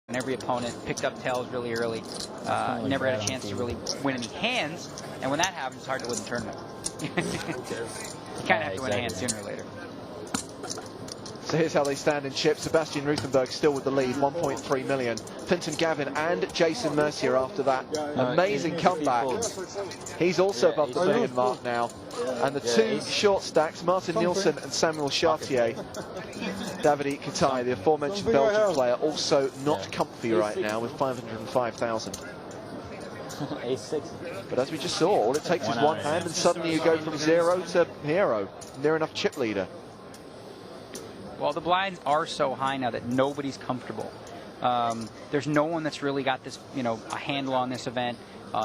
and every opponent picked up tails really early. Never had a chance to really win any hands, and when that happens, it's hard to win the tournament. You kind of have to win a hand sooner or later. So here's how they stand in chips. Sebastian Ruthenberg still with the lead, 1.3 million. Clinton Gavin and Jason Mercier after that amazing comeback. He's also above the $1 million mark now. And the two short stacks, Martin Nielsen and Samuel Chartier. Davide Katai, the aforementioned Belgian player, also not comfy right now with 505,000. But as we just saw, all it takes is one hand and suddenly you go from 0 to hero, near enough chip leader. Well, the blinds are so high now that nobody's comfortable. There's no one that's really got this, a handle on this event.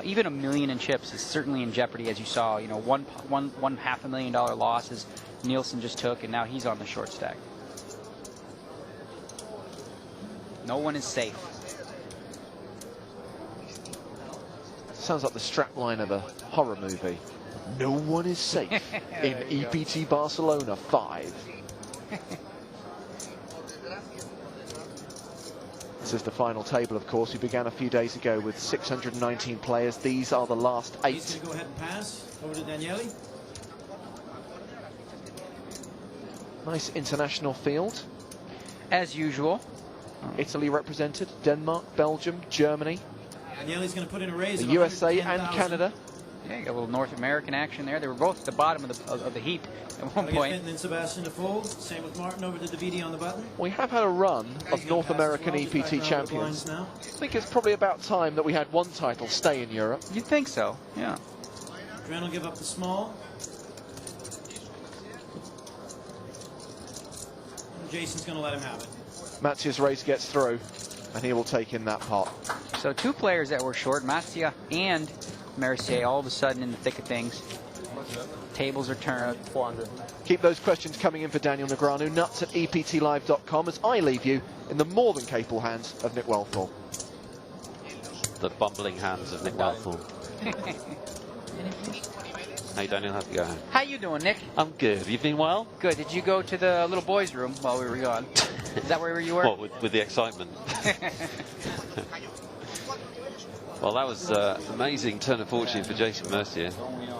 Even $1 million in chips is certainly in jeopardy, as you saw. One $500,000 losses Nielsen just took, and now he's on the short stack. No one is safe. Sounds like the strapline of a horror movie. No one is safe in EPT Barcelona 5. This is the final table, of course. We began a few days ago with 619 players. These are the last 8. Go ahead and pass over to Daniele. Nice international field. As usual. Italy represented, Denmark, Belgium, Germany, Daniele's going to put in a raise the USA and Canada. Yeah, you got a little North American action there. They were both at the bottom of the heap at one point. Fenton and Sebastian to fold. Same with Martin over to Davide on the button. We have had a run of North American EPT champions. I think it's probably about time that we had one title stay in Europe. You'd think so, yeah. Dren will give up the small. And Jason's going to let him have it. Matthias Reis gets through, and he will take in that pot. So two players that were short, Matia and Mercier, all of a sudden in the thick of things. Tables are turned. 400. Keep those questions coming in for Daniel Negreanu. Nuts at EPTLive.com as I leave you in the more than capable hands of Nick Wellthorpe. The bumbling hands of Nick Wellthorpe. Hey Daniel, how's it going? How you doing, Nick? I'm good. You've been well? Good. Did you go to the little boys' room while we were gone? Is that where you were? What, with the excitement? Well, that was an amazing turn of fortune for Jason Mercier.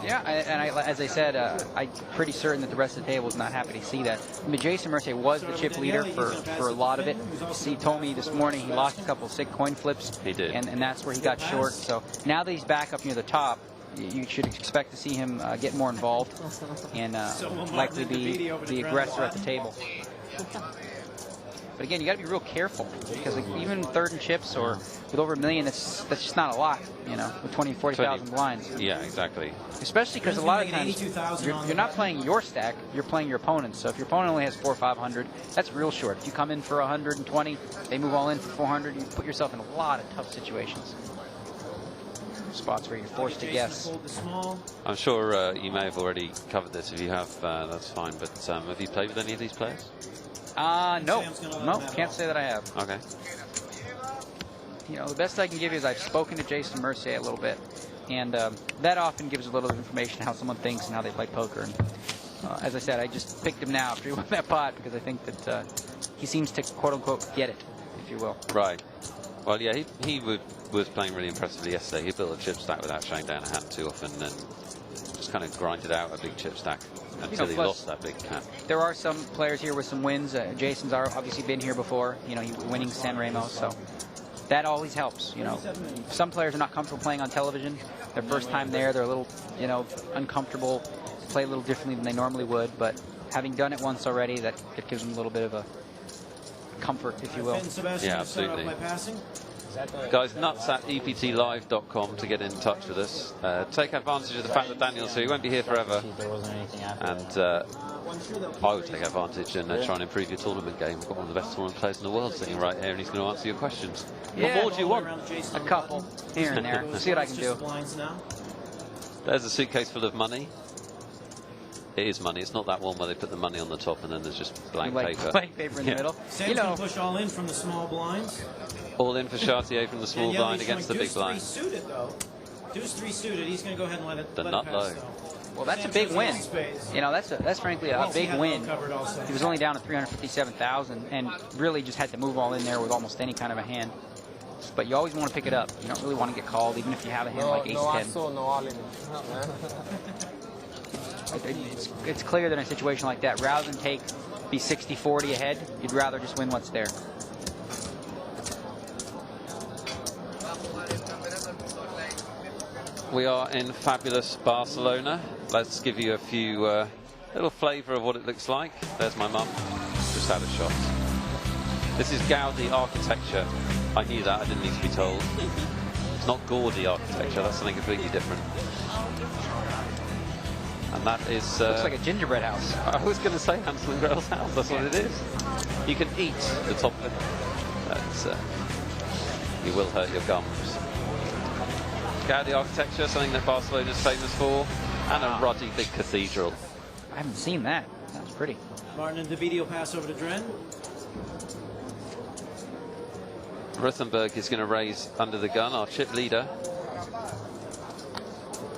Yeah, as I said, I'm pretty certain that the rest of the table was not happy to see that. I mean, Jason Mercier was the chip leader for a lot of it. He told me this morning he lost a couple of sick coin flips. He did. And that's where he got short. So now that he's back up near the top, you should expect to see him get more involved and likely be the aggressor at the table. But again, you got to be real careful because even third in chips or with over $1 million, that's just not a lot, with 20, 40,000 blinds. Yeah, exactly. Especially because a lot of times you're not playing your stack, you're playing your opponent's. So if your opponent only has 400 or 500, that's real short. If you come in for 120, they move all in for 400, you put yourself in a lot of tough situations. Spots where you're forced to guess. I'm sure you may have already covered this. If you have, that's fine. But have you played with any of these players? No, can't say that I have. Okay. The best I can give you is I've spoken to Jason Mercier a little bit, and that often gives a little information how someone thinks and how they play poker. And as I said, I just picked him now after he won that pot because I think that he seems to quote unquote get it, if you will. Right. Well, yeah, he was playing really impressively yesterday. He built a chip stack without showing down a hand too often, and just kind of grinded out a big chip stack until he lost that big hand. There are some players here with some wins. Jason's obviously been here before. He winning San Remo, so that always helps. Some players are not comfortable playing on television. Their first time there, they're a little, uncomfortable, play a little differently than they normally would. But having done it once already, that gives them a little bit of a comfort, if you will. Yeah, absolutely. Guys, nuts at EPTLive.com to get in touch with us. Take advantage of the fact that Daniel's here. He won't be here forever. And I would take advantage and try and improve your tournament game. We've got one of the best tournament players in the world sitting right here, and he's going to answer your questions. Yeah, what more do you want? A couple, here and there. See what I can do. There's a suitcase full of money. It is money. It's not that one where they put the money on the top and then there's just blank paper. Blank paper in the middle. Sam's going to push all in from the small blinds. All in for Chartier from the small blind against the big blind. Deuce 3 suited, though. Deuce 3 suited. He's going to go ahead and let it nut pass, low. though. Well, that's a big win. You know, that's frankly a big win. Covered also. He was only down to 357,000 and really just had to move all in there with almost any kind of a hand. But you always want to pick it up. You don't really want to get called, even if you have a hand like ace-10. It's clear that in a situation like that, rather than be 60-40 ahead, you'd rather just win what's there. We are in fabulous Barcelona. Let's give you a few little flavour of what it looks like. There's my mum, just had a shot. This is Gaudi architecture. I knew that, I didn't need to be told. It's not gaudy architecture, that's something completely different. And that is... looks like a gingerbread house. I was going to say Hansel and Gretel's house, that's what it is. You can eat the top of it. That's, you will hurt your gums. Gaudi architecture, something that Barcelona is famous for, and a ruddy big cathedral. I haven't seen that. That's pretty. Martin and Davide will pass over to Dren. Ruthenberg is going to raise under the gun, our chip leader.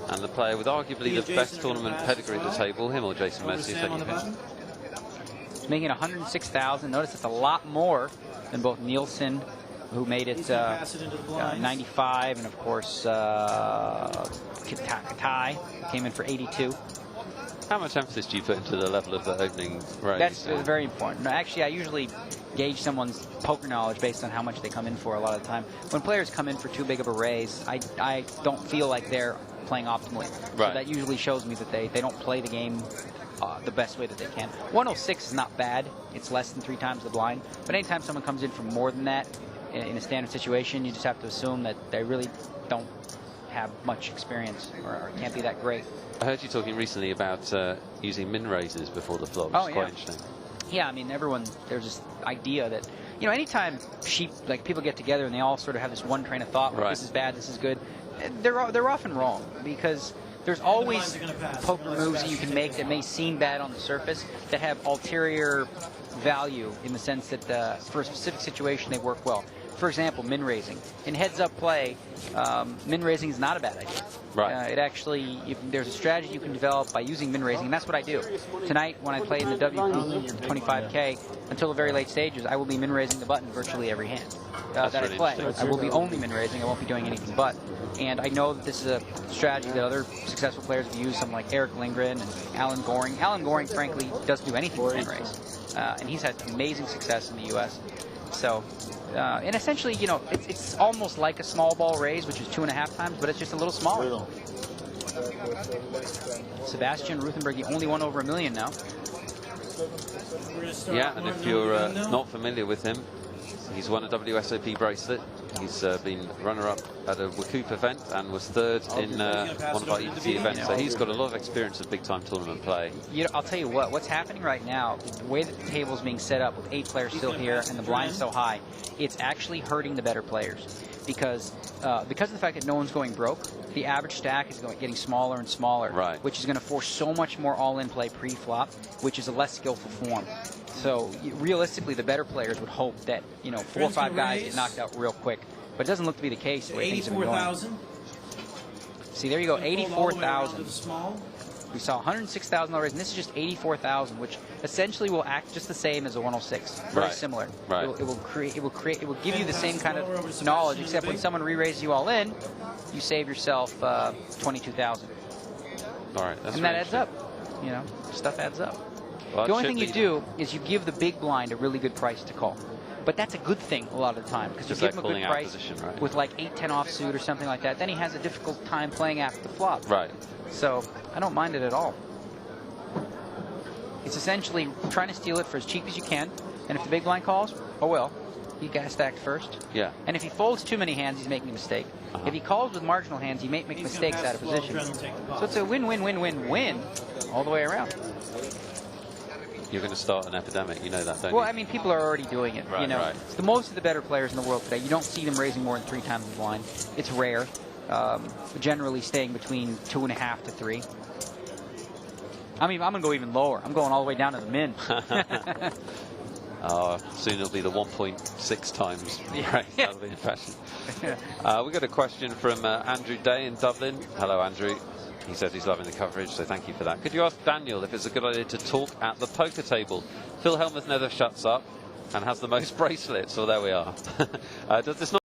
And the player with arguably the best tournament pedigree at the table, him or Jason Messi. He's making 106,000. Notice it's a lot more than both Nielsen, who made it 95, and of course Katai came in for 82. How much emphasis do you put into the level of the opening raise? That's very important. Actually, I usually gauge someone's poker knowledge based on how much they come in for a lot of the time. When players come in for too big of a raise, I don't feel like they're playing optimally. Right. So that usually shows me that they don't play the game the best way that they can. 106 is not bad. It's less than 3 times the blind. But anytime someone comes in for more than that in a standard situation, you just have to assume that they really don't have much experience or can't be that great. I heard you talking recently about using min raises before the flop. Oh, it's quite interesting. Yeah, I mean, there's this idea that, you know, anytime people get together and they all sort of have this one train of thought, like, this is bad, this is good, they're often wrong, because there's always poker moves that you can make that may seem bad on the surface that have ulterior value in the sense that for a specific situation they work well. For example, min raising. In heads-up play, min raising is not a bad idea. Right. It actually, there's a strategy you can develop by using min raising, and that's what I do. Tonight, when I play in the W25K, until the very late stages, I will be min raising the button virtually every hand that I play. I will be only min raising. I won't be doing anything but. And I know that this is a strategy that other successful players have used, some like Eric Lindgren and Alan Goring. Alan Goring, frankly, doesn't do anything with min raise, and he's had amazing success in the U.S. So. And essentially, you know, it's almost like a small ball raise, which is 2.5 times, but it's just a little smaller. Sebastian Ruthenberg, the only one over $1 million now. Yeah, and if you're not familiar with him, he's won a WSOP bracelet. He's been runner-up at a Wacoop event and was 3rd in one of our EPT events. So he's got a lot of experience of big-time tournament play. You know, I'll tell you what's happening right now, the way that the table's being set up with 8 players still here and the blind so high, it's actually hurting the better players. Because of the fact that no one's going broke, the average stack is getting smaller and smaller, which is going to force so much more all-in play pre-flop, which is a less skillful form. So realistically, the better players would hope that, you know, 4 or 5 guys get knocked out real quick. But it doesn't look to be the case the way things have been going. See, there you go, 84,000. We saw 106,000 raise, and this is just 84,000, which essentially will act just the same as a 106. Very similar. It will give you the same kind of knowledge, except when someone re-raises you all in, you save yourself 22,000. All right, that's and that adds up. You know, stuff adds up. Well, the only thing you do is you give the big blind a really good price to call. But that's a good thing a lot of the time, because you give him a good price with like 8-10 offsuit or something like that. Then he has a difficult time playing after the flop. Right. So I don't mind it at all. It's essentially trying to steal it for as cheap as you can. And if the big blind calls, oh well, he got stacked first. Yeah. And if he folds too many hands, he's making a mistake. If he calls with marginal hands, he may make mistakes out of position. So it's a win-win-win-win-win all the way around. You're going to start an epidemic, you know that, don't you? Well, I mean, people are already doing it. You know, most of the better players in the world today, you don't see them raising more than 3 times the blind. It's rare. Generally staying between 2.5 to 3. I mean, I'm going to go even lower. I'm going all the way down to the min. Soon it'll be the 1.6 times. Right, that'll be in fashion. We got a question from Andrew Day in Dublin. Hello, Andrew. He says he's loving the coverage, so thank you for that. Could you ask Daniel if it's a good idea to talk at the poker table? Phil Helmuth never shuts up and has the most bracelets, so there we are. Does this not